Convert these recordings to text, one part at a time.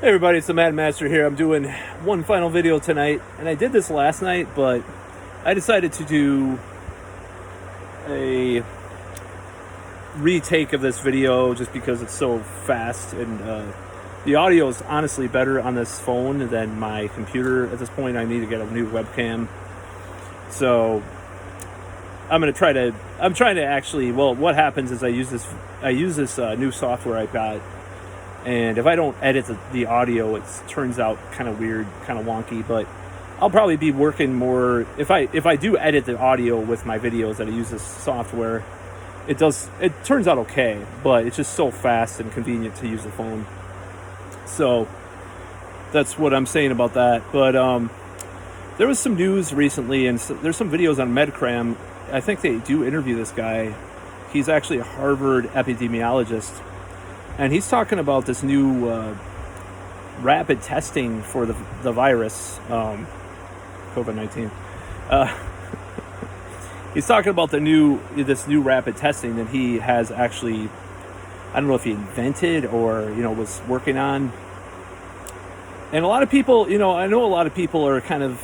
Hey everybody, it's the Mad Master here. I'm doing one final video tonight, and I did this last night, but I decided to do a retake of this video just because it's so fast, and the audio is honestly better on this phone than my computer. At this point, I need to get a new webcam. So I'm trying to actually, well, what happens is I use this new software I got. And if I don't edit the audio, it turns out kind of weird, kind of wonky. But I'll probably be working more if I do edit the audio with my videos that I use this software. It turns out okay, but it's just so fast and convenient to use the phone. So that's what I'm saying about that. But there was some news recently, and there's some videos on MedCram. I think they do interview this guy. He's actually a Harvard epidemiologist. And he's talking about this new rapid testing for the virus, COVID-19. He's talking about this new rapid testing that he has actually, I don't know if he invented or was working on. And a lot of people, I know a lot of people are kind of,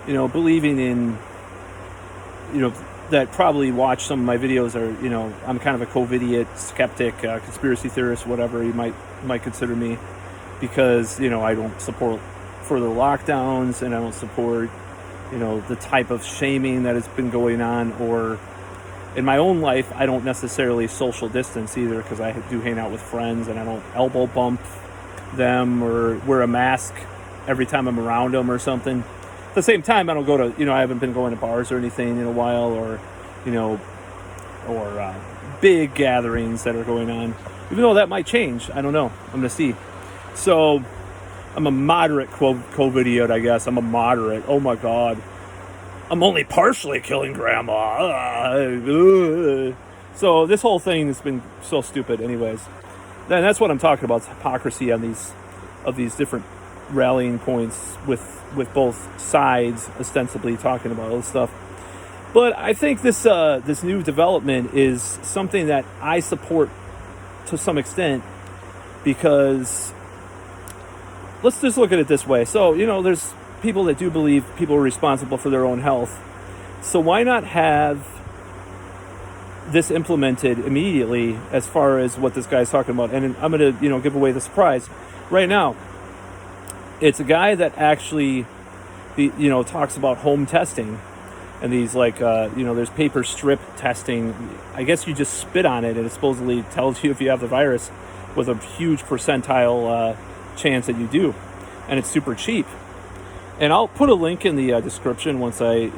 believing in, that probably watch some of my videos are, I'm kind of a COVIDiot, skeptic, conspiracy theorist, whatever you might consider me, because, I don't support further lockdowns, and I don't support, the type of shaming that has been going on, or in my own life, I don't necessarily social distance either, because I do hang out with friends, and I don't elbow bump them or wear a mask every time I'm around them or something. At the same time, I don't go to, I haven't been going to bars or anything in a while, or, big gatherings that are going on, even though that might change. I don't know. I'm going to see. So I'm a moderate COVIDiot, I guess. I'm a moderate. Oh my God. I'm only partially killing grandma. So this whole thing has been so stupid anyways. And that's what I'm talking about, hypocrisy on these different rallying points with both sides ostensibly talking about all this stuff. But I think this new development is something that I support to some extent, because let's just look at it this way. So, there's people that do believe people are responsible for their own health. So why not have this implemented immediately as far as what this guy's talking about? And I'm going to, give away the surprise right now. It's a guy that actually, talks about home testing, and these there's paper strip testing. I guess you just spit on it, and it supposedly tells you if you have the virus with a huge percentile chance that you do, and it's super cheap. And I'll put a link in the description once I,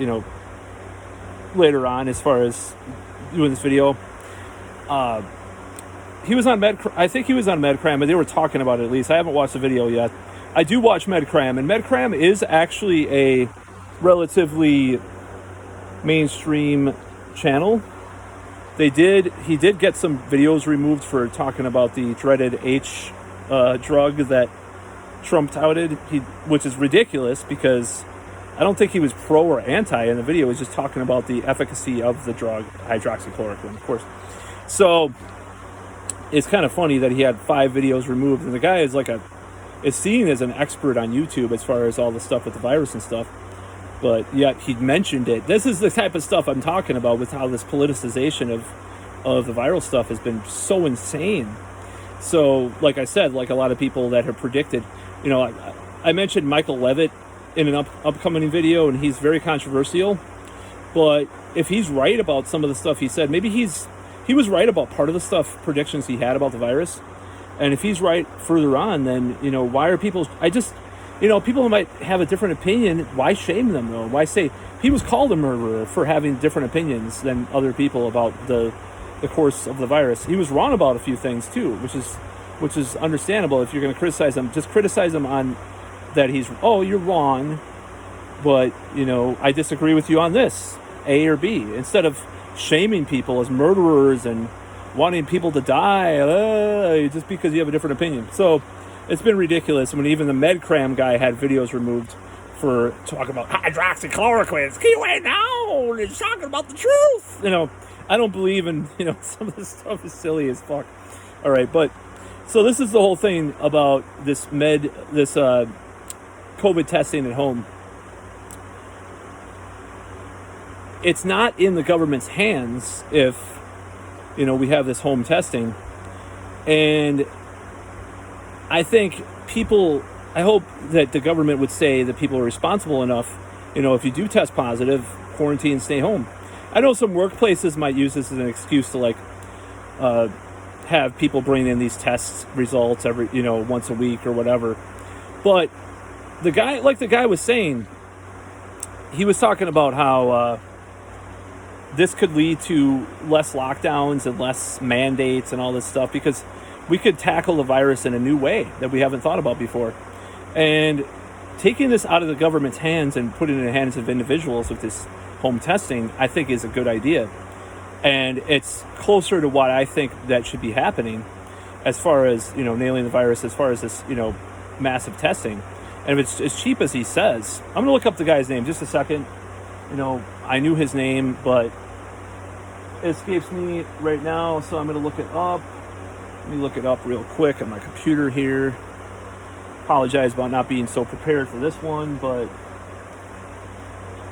later on, as far as doing this video. He was on I think he was on MedCram, and they were talking about it at least. I haven't watched the video yet. I do watch MedCram, and MedCram is actually a relatively mainstream channel. He did get some videos removed for talking about the dreaded H drug that Trump touted, which is ridiculous, because I don't think he was pro or anti in the video. He was just talking about the efficacy of the drug, hydroxychloroquine, of course. So it's kind of funny that he had 5 videos removed, and the guy is seen as an expert on YouTube as far as all the stuff with the virus and stuff, but yet he mentioned it. This is the type of stuff I'm talking about, with how this politicization of the viral stuff has been so insane. So, like I said, like a lot of people that have predicted, I mentioned Michael Levitt in an upcoming video, and he's very controversial, but if he's right about some of the stuff he said, maybe he was right about part of the stuff, predictions he had about the virus. And if he's right further on, then, why are people... people who might have a different opinion, why shame them, though? Why say... He was called a murderer for having different opinions than other people about the course of the virus. He was wrong about a few things, too, which is understandable. If you're going to criticize him, just criticize him on that you're wrong, but, I disagree with you on this, A or B, instead of shaming people as murderers and wanting people to die just because you have a different opinion. So it's been ridiculous when even the MedCram guy had videos removed for talking about hydroxychloroquine. It's keyway now. It's talking about the truth. I don't believe in, some of this stuff is silly as fuck. All right, but So this is the whole thing about this COVID testing at home. It's not in the government's hands if, we have this home testing. And I think I hope that the government would say that people are responsible enough, if you do test positive, quarantine, stay home. I know some workplaces might use this as an excuse to have people bring in these test results every, once a week or whatever. But the guy was saying, he was talking about how this could lead to less lockdowns and less mandates and all this stuff, because we could tackle the virus in a new way that we haven't thought about before. And taking this out of the government's hands and putting it in the hands of individuals with this home testing, I think is a good idea. And it's closer to what I think that should be happening as far as, nailing the virus, as far as this, massive testing. And if it's as cheap as he says, I'm going to look up the guy's name just a second. I knew his name, but it escapes me right now, so I'm going to look it up. Let me look it up real quick on my computer here. Apologize about not being so prepared for this one, but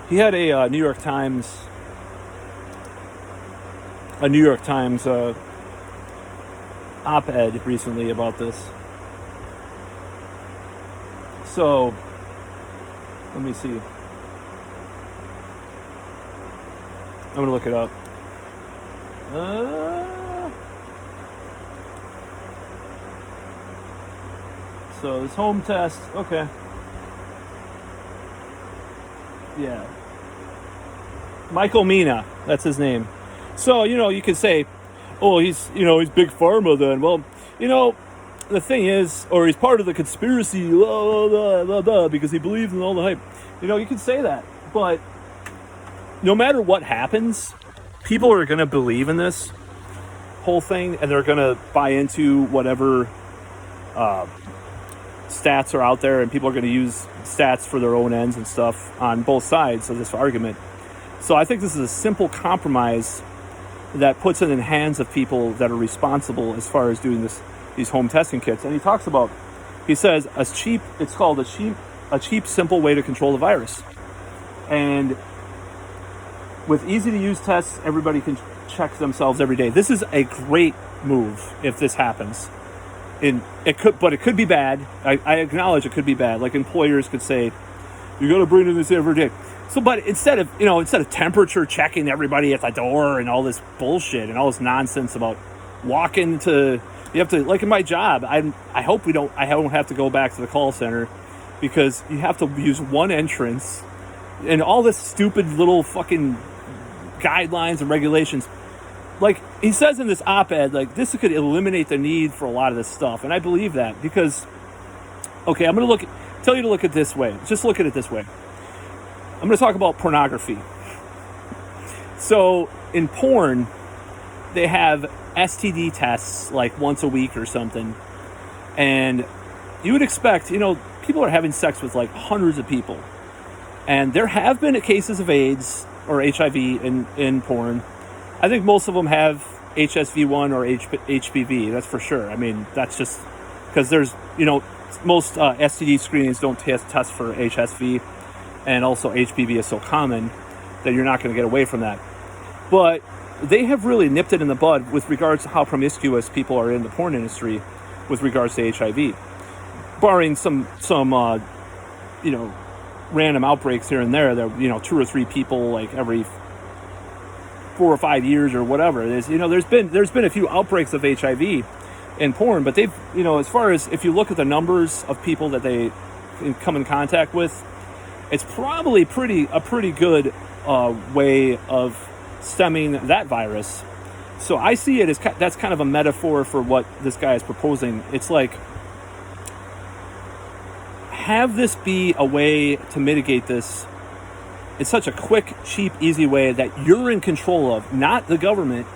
he had a New York Times op-ed recently about this. So, let me see. I'm going to look it up. So this home test, okay. Yeah. Michael Mina, that's his name. So, you could say, oh, he's big pharma then. Well, the thing is, or he's part of the conspiracy, blah, blah, blah, blah, because he believes in all the hype. You could say that. But no matter what happens, people are going to believe in this whole thing, and they're going to buy into whatever stats are out there, and people are going to use stats for their own ends and stuff on both sides of this argument. So I think this is a simple compromise that puts it in the hands of people that are responsible as far as doing these home testing kits. And he says it's called a cheap, simple way to control the virus. And with easy to use tests, everybody can check themselves every day. This is a great move if this happens. It could be bad. I acknowledge it could be bad. Like employers could say, you got to bring in this every day. So, but instead of temperature checking everybody at the door and all this bullshit and all this nonsense about walking to, you have to, like in my job, I hope I don't have to go back to the call center, because you have to use one entrance and all this stupid little fucking guidelines and regulations. Like he says in this op-ed, like this could eliminate the need for a lot of this stuff. And I believe that because, okay, I'm going to tell you to look at it this way. Just look at it this way. I'm going to talk about pornography. So in porn, they have STD tests like once a week or something. And you would expect, people are having sex with like hundreds of people. And there have been cases of AIDS or HIV in porn. I think most of them have HSV1 or HPV, that's for sure. I mean, that's just because there's, most STD screenings don't test for HSV, and also HPV is so common that you're not going to get away from that. But they have really nipped it in the bud with regards to how promiscuous people are in the porn industry with regards to HIV, barring some random outbreaks here and there. That 2 or 3 people like every 4 or 5 years or whatever. There's been a few outbreaks of HIV in porn, but they've as far as if you look at the numbers of people that they come in contact with, it's probably a pretty good way of stemming that virus. So I see it as that's kind of a metaphor for what this guy is proposing. It's like, have this be a way to mitigate this. It's such a quick, cheap, easy way that you're in control of, not the government,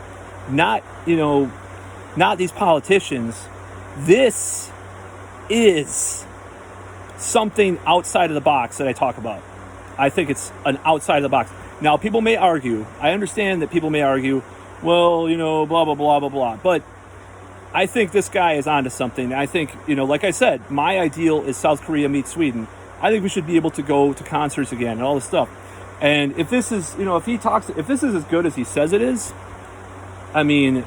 not these politicians. This is something outside of the box that I talk about. I think it's an outside of the box. Now, people may argue, I understand that people may argue, well, blah, blah, blah, blah, blah. But I think this guy is onto something. I think, like I said, my ideal is South Korea meets Sweden. I think we should be able to go to concerts again and all this stuff. And if this is, if this is as good as he says it is, I mean,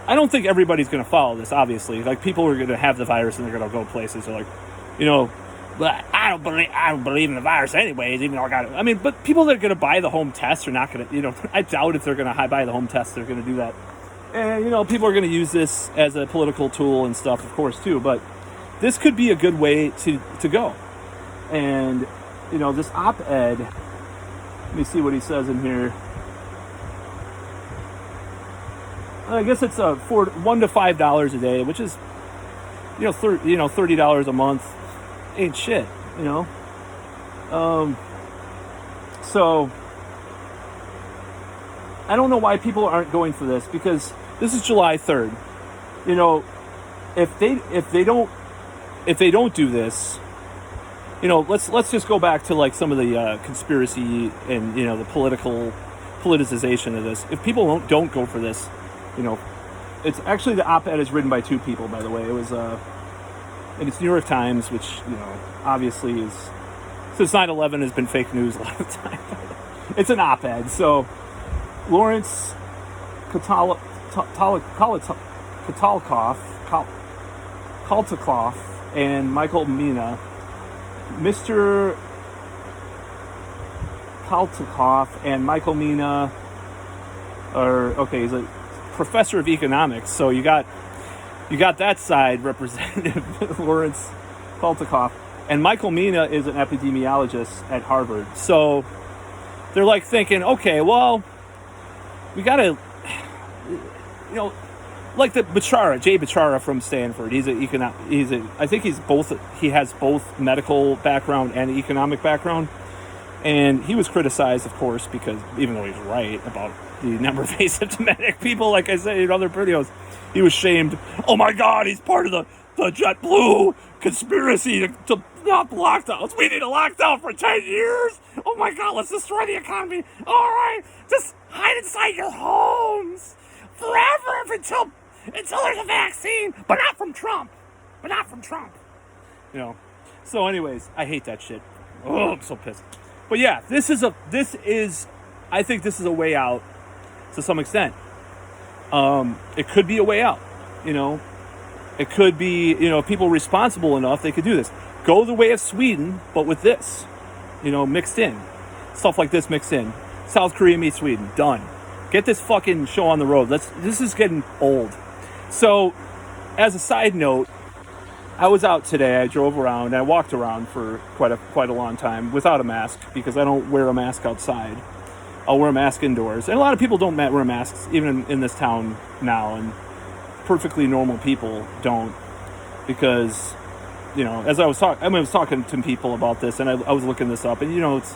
I don't think everybody's going to follow this, obviously. Like, people are going to have the virus and they're going to go places. They're like, but I don't believe in the virus anyways, even though I got it. I mean, but people that are going to buy the home test are not going to, I doubt if they're going to buy the home test, they're going to do that. And, people are going to use this as a political tool and stuff, of course, too. But this could be a good way to go. And, this op-ed, let me see what he says in here. I guess it's for $1 to $5 a day, which is, $30 a month. Ain't shit, So, I don't know why people aren't going for this, because this is July 3rd. If they don't do this, let's just go back to like some of the conspiracy and the politicization of this. If people don't go for this, it's actually, the op-ed is written by two people, by the way. It was and it's New York Times, which obviously is, since 9/11 has been fake news a lot of the time. It's an op-ed. So Lawrence Kaltikoff and Michael Mina. Mr. Kaltikoff and Michael Mina he's a professor of economics. So you got that side, Representative Lawrence Kaltikoff, and Michael Mina is an epidemiologist at Harvard. So they're like thinking, okay, well, we gotta, like the Jay Bechara from Stanford. I think he has both medical background and economic background. And he was criticized, of course, because even though he's right about the number of asymptomatic people, like I said in other videos, he was shamed. Oh my God, he's part of the JetBlue conspiracy to not lockdowns. We need a lockdown for 10 years. Oh my God, let's destroy the economy. All right, just hide inside your homes forever until there's a vaccine, but not from Trump. So anyways, I hate that shit. Oh, I'm so pissed. But yeah, I think this is a way out to some extent. It could be a way out, It could be, if people are responsible enough, they could do this. Go the way of Sweden, but with this, mixed in. Stuff like this mixed in. South Korea meets Sweden. Done. Get this fucking show on the road. This is getting old. So, as a side note, I was out today. I drove around and I walked around for quite a long time without a mask, because I don't wear a mask outside. I'll wear a mask indoors. And a lot of people don't wear masks even in this town now, and perfectly normal people don't, because, as I was talking to people about this, and I was looking this up, and it's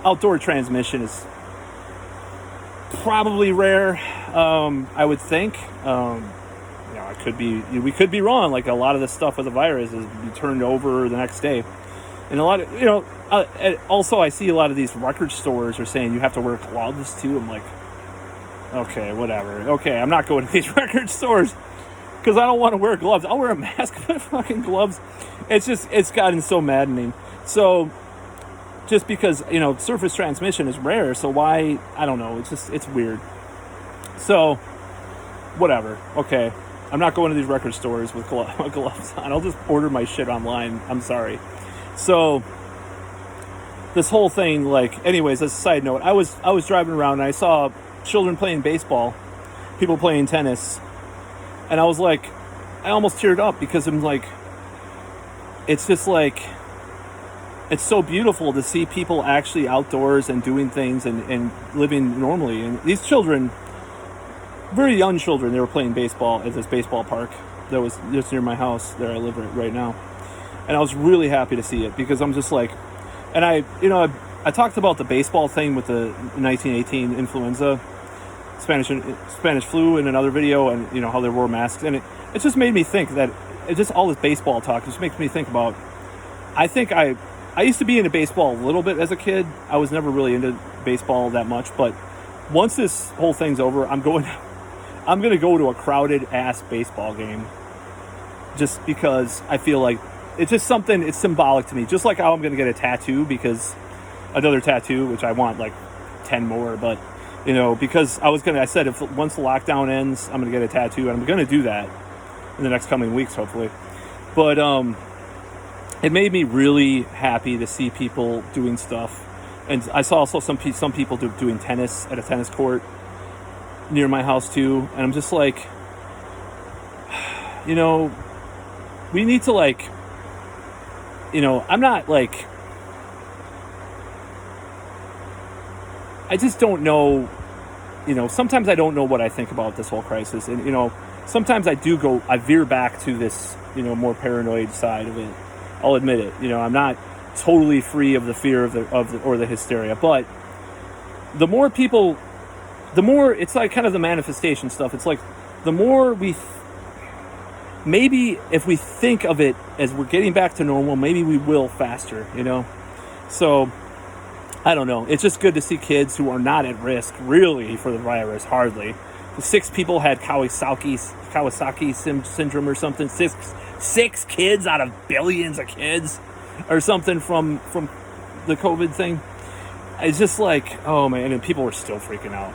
outdoor transmission is probably rare. I would think. We could be wrong. Like, a lot of this stuff with the virus is turned over the next day, and a lot of also I see a lot of these record stores are saying you have to wear gloves too. I'm like, okay, whatever. Okay, I'm not going to these record stores because I don't want to wear gloves. I'll wear a mask, but fucking gloves. It's gotten so maddening. So just because surface transmission is rare, so why? I don't know. It's weird. So whatever. Okay. I'm not going to these record stores with gloves on. I'll just order my shit online. I'm sorry. So this whole thing, anyways, as a side note, I was driving around and I saw children playing baseball, people playing tennis, and I was like, I almost teared up, because I'm like, it's just like, it's so beautiful to see people actually outdoors and doing things and living normally. And these children, very young children, they were playing baseball at this baseball park that was just near my house. There I live right now. And I was really happy to see it, because I'm just like, and I talked about the baseball thing with the 1918 influenza, Spanish flu in another video, and how they wore masks. And it just made me think that all this baseball talk just makes me think about, I think I used to be into baseball a little bit as a kid. I was never really into baseball that much, but once this whole thing's over, I'm going I'm going to go to a crowded ass baseball game just because I feel like it's just something, it's symbolic to me. Just like how I'm going to get a tattoo, because another tattoo, which I want like 10 more, but because I said if once the lockdown ends, I'm going to get a tattoo, and I'm going to do that in the next coming weeks, hopefully. But it made me really happy to see people doing stuff. And I saw also some people doing tennis at a tennis court near my house too. And I'm just like, we need to like, I'm not like, I just don't know, sometimes I don't know what I think about this whole crisis. And, sometimes I veer back to this, more paranoid side of it. I'll admit it. I'm not totally free of the fear of the hysteria, but the more people, the more it's like kind of the manifestation stuff. It's like the more maybe if we think of it as we're getting back to normal, maybe we will faster, So I don't know. It's just good to see kids who are not at risk really for the virus. Hardly. 6 people had Kawasaki syndrome or something. Six kids out of billions of kids or something from the COVID thing. It's just like, oh man, and people were still freaking out,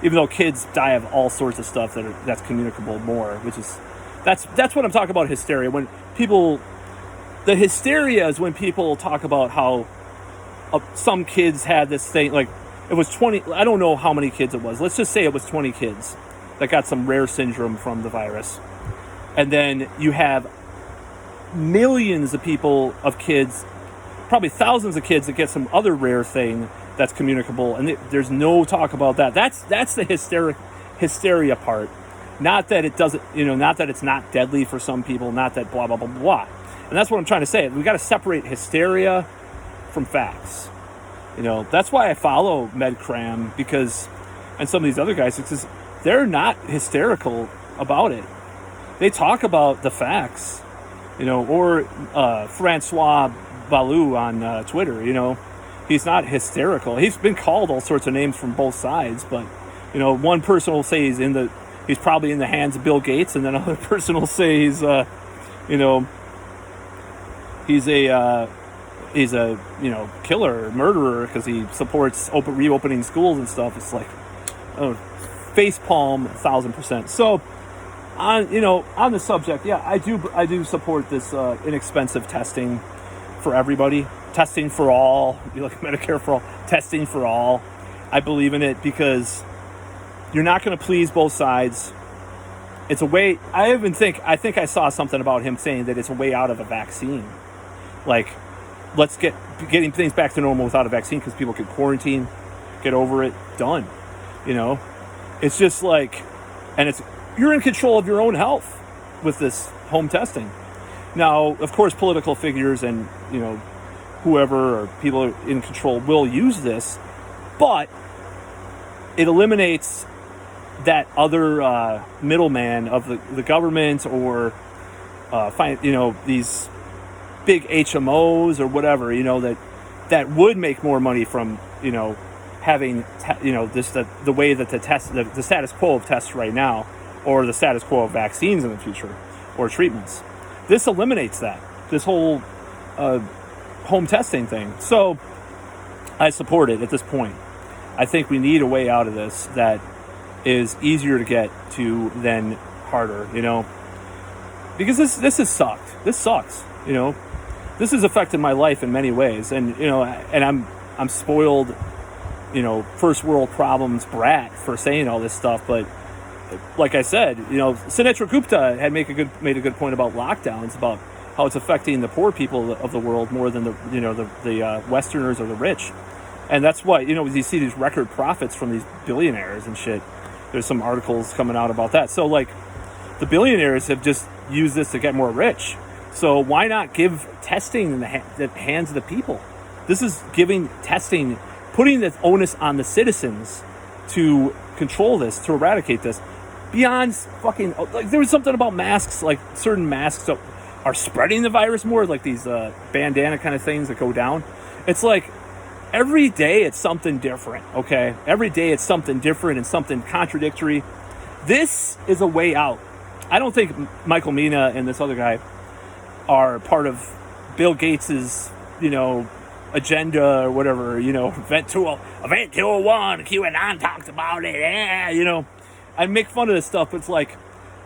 even though kids die of all sorts of stuff that's communicable more, which is that's what I'm talking about, hysteria. The hysteria is when people talk about how some kids had this thing, like it was 20, I don't know how many kids it was. Let's just say it was 20 kids that got some rare syndrome from the virus. And then you have millions of kids, probably thousands of kids that get some other rare thing that's communicable. And there's no talk about that. That's the hysteria part. Not that it doesn't, not that it's not deadly for some people, not that blah, blah, blah, blah. And that's what I'm trying to say. We got to separate hysteria from facts. That's why I follow MedCram, and some of these other guys, because they're not hysterical about it. They talk about the facts, or Francois Balou on Twitter, he's not hysterical. He's been called all sorts of names from both sides, but, one person will say he's probably in the hands of Bill Gates, and then another person will say he's a killer, murderer, because he supports reopening schools and stuff. It's like, face palm 1,000%. So on the subject, yeah, I do support this inexpensive testing for everybody, testing for all, like Medicare for all, testing for all. I believe in it because you're not going to please both sides. It's a way. I think I saw something about him saying that it's a way out of a vaccine. Like, let's getting things back to normal without a vaccine because people can quarantine, get over it, done. It's just like, and you're in control of your own health with this home testing. Now, of course, political figures and whoever or people in control will use this, but it eliminates that other middleman of the government or these big HMOs or whatever, that would make more money from having the way that the status quo of tests right now, or the status quo of vaccines in the future, or treatments. This eliminates that, this whole home testing thing. So I support it at this point. I think we need a way out of this that is easier to get to than harder, because this has sucked. This sucks, This has affected my life in many ways, and and I'm spoiled, first world problems brat for saying all this stuff. But like I said, Sinatra Gupta had made a good point about lockdowns, about how it's affecting the poor people of the world more than the Westerners or the rich. And that's why, you see these record profits from these billionaires and shit. There's some articles coming out about that. So like the billionaires have just used this to get more rich. So why not give testing in the hands of the people? This is giving testing, putting the onus on the citizens to control this, to eradicate this. Beyond fucking, like there was something about masks, like certain masks are spreading the virus more, like these bandana kind of things that go down. It's like every day it's something different, okay? Every day it's something different and something contradictory. This is a way out. I don't think Michael Mina and this other guy are part of Bill Gates's, agenda or whatever, Event 201, QAnon talks about it, I make fun of this stuff, but it's like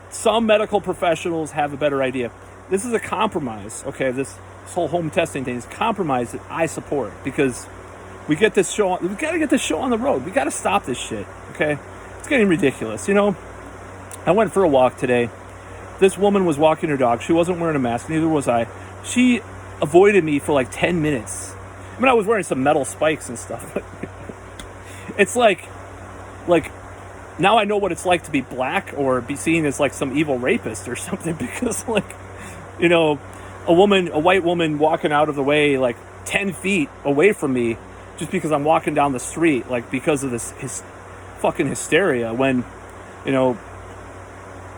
some medical professionals have a better idea. This is a compromise, okay? This whole home testing thing is a compromise that I support because we got to get this show on the road. We got to stop this shit, okay? It's getting ridiculous, I went for a walk today. This woman was walking her dog. She wasn't wearing a mask, neither was I. She avoided me for like 10 minutes. I mean, I was wearing some metal spikes and stuff. It's like now I know what it's like to be black or be seen as like some evil rapist or something because a white woman walking out of the way like 10 feet away from me just because I'm walking down the street, like because of this fucking hysteria when,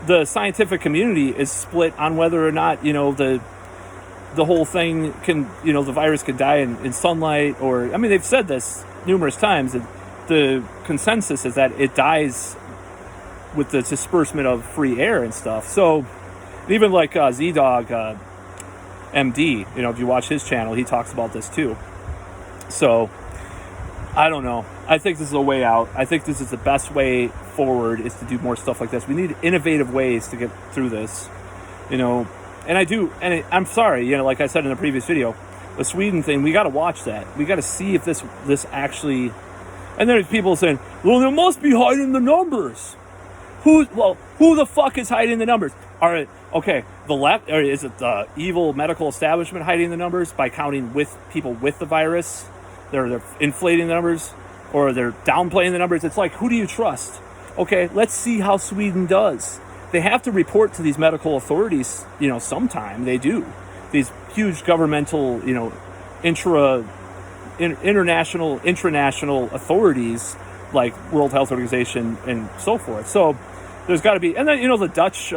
the scientific community is split on whether or not, the whole thing can, the virus could die in sunlight or, I mean, they've said this numerous times. The consensus is that it dies with the disbursement of free air and stuff. So even like Z-Dog MD, if you watch his channel, he talks about this too. So I don't know. I think this is a way out. I think this is the best way forward is to do more stuff like this. We need innovative ways to get through this, and I'm sorry, like I said in the previous video, the Sweden thing, we got to watch that. We got to see if this actually, and there's people saying, well, they must be hiding the numbers. Who the fuck is hiding the numbers? The left, or is it the evil medical establishment hiding the numbers by counting with people with the virus? They're inflating the numbers, or they're downplaying the numbers. It's like, who do you trust? Okay, let's see how Sweden does. They have to report to these medical authorities, sometime. They do. These huge governmental, international, intranational authorities like World Health Organization and so forth. So there's got to be, and then, the Dutch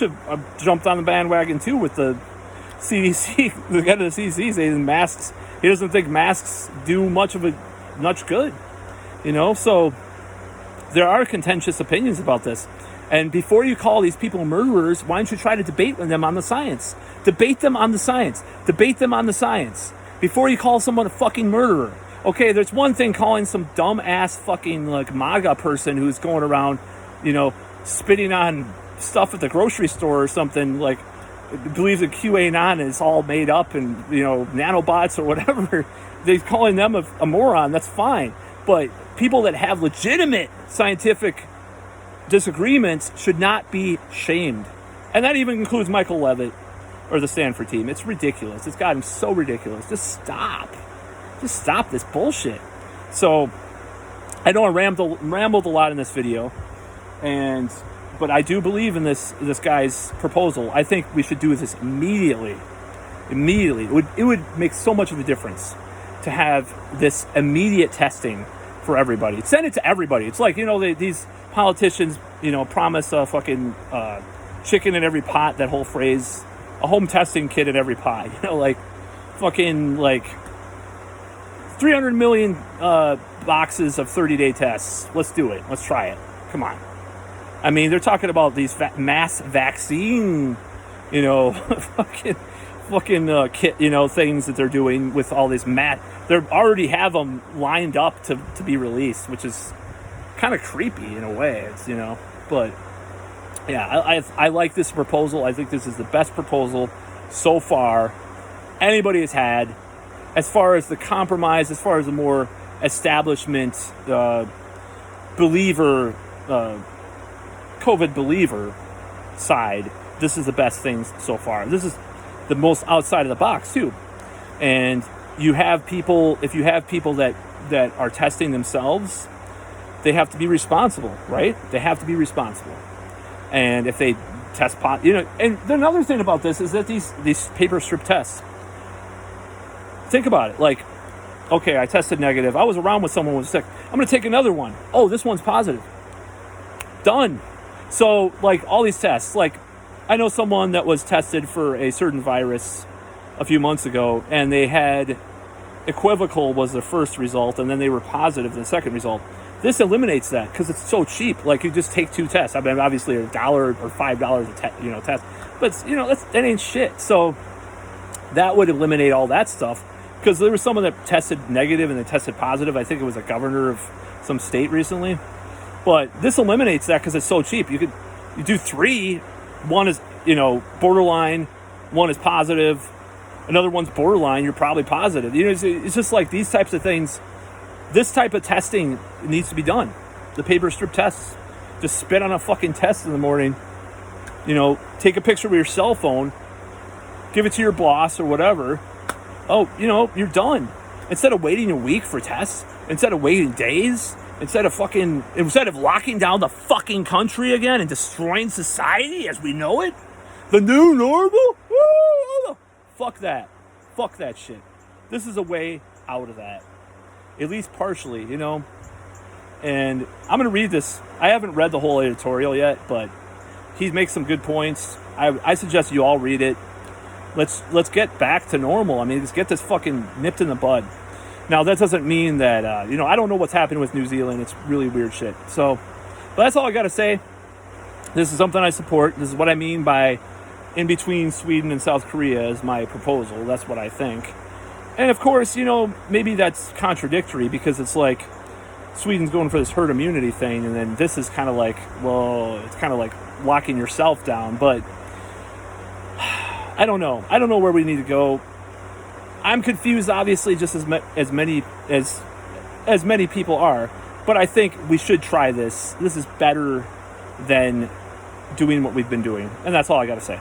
have jumped on the bandwagon too with the CDC. The guy of the CDC saying masks, he doesn't think masks do much good, so there are contentious opinions about this. And before you call these people murderers, why don't you try to debate with them on the science? Debate them on the science. Before you call someone a fucking murderer. Okay, there's one thing calling some dumb-ass fucking, like, MAGA person who's going around, spitting on stuff at the grocery store or something, like, believes that QAnon is all made up and, nanobots or whatever. They're calling them a moron. That's fine. But people that have legitimate scientific disagreements should not be shamed. And that even includes Michael Levitt or the Stanford team. It's ridiculous. It's gotten so ridiculous. Just stop this bullshit. So I know I rambled a lot in this video, but I do believe in this guy's proposal. I think we should do this immediately. It would make so much of a difference to have this immediate testing for everybody. Send it to everybody. It's like, these politicians, promise a fucking chicken in every pot, that whole phrase, a home testing kit in every pot, fucking 300 million boxes of 30-day tests. Let's do it. Let's try it. Come on. I mean, they're talking about these mass vaccine, fucking kit, things that they're doing with all this they already have them lined up to be released, which is kind of creepy in a way. It's, but yeah, I like this proposal. I think this is the best proposal so far anybody has had, as far as the compromise, as far as the more establishment believer, COVID believer side. This is the best thing so far. This is the most outside of the box too. And if you have people that are testing themselves, they have to be responsible, right? They have to be responsible. And if they test and another thing about this is that these paper strip tests, think about it. Like, okay, I tested negative. I was around with someone who was sick. I'm going to take another one. Oh, this one's positive. Done. So, like, all these tests, like, I know someone that was tested for a certain virus a few months ago, and they had equivocal was the first result, and then they were positive in the second result. This eliminates that because it's so cheap. Like, you just take 2 tests. I mean, obviously $1 or $5 a test, but that ain't shit. So that would eliminate all that stuff, because there was someone that tested negative and then tested positive. I think it was a governor of some state recently. But this eliminates that because it's so cheap. You do 3. One is borderline. One is positive. Another one's borderline. You're probably positive. It's just like these types of things. This type of testing needs to be done. The paper strip tests. Just spit on a fucking test in the morning. Take a picture with your cell phone. Give it to your boss or whatever. Oh, you're done. Instead of waiting a week for tests. Instead of waiting days. Instead of locking down the fucking country again and destroying society as we know it. The new normal? Woo! Fuck that. Fuck that shit. This is a way out of that. At least partially, And I'm going to read this. I haven't read the whole editorial yet, but he makes some good points. I suggest you all read it. Let's get back to normal. I mean, let's get this fucking nipped in the bud. Now, that doesn't mean that, I don't know what's happening with New Zealand. It's really weird shit. So, but that's all I got to say. This is something I support. This is what I mean by in between Sweden and South Korea is my proposal. That's what I think. And of course, maybe that's contradictory, because it's like Sweden's going for this herd immunity thing, and then this is kind of like, well, it's kind of like locking yourself down. But I don't know. I don't know where we need to go. I'm confused, obviously, just as many people are. But I think we should try this. This is better than doing what we've been doing. And that's all I got to say.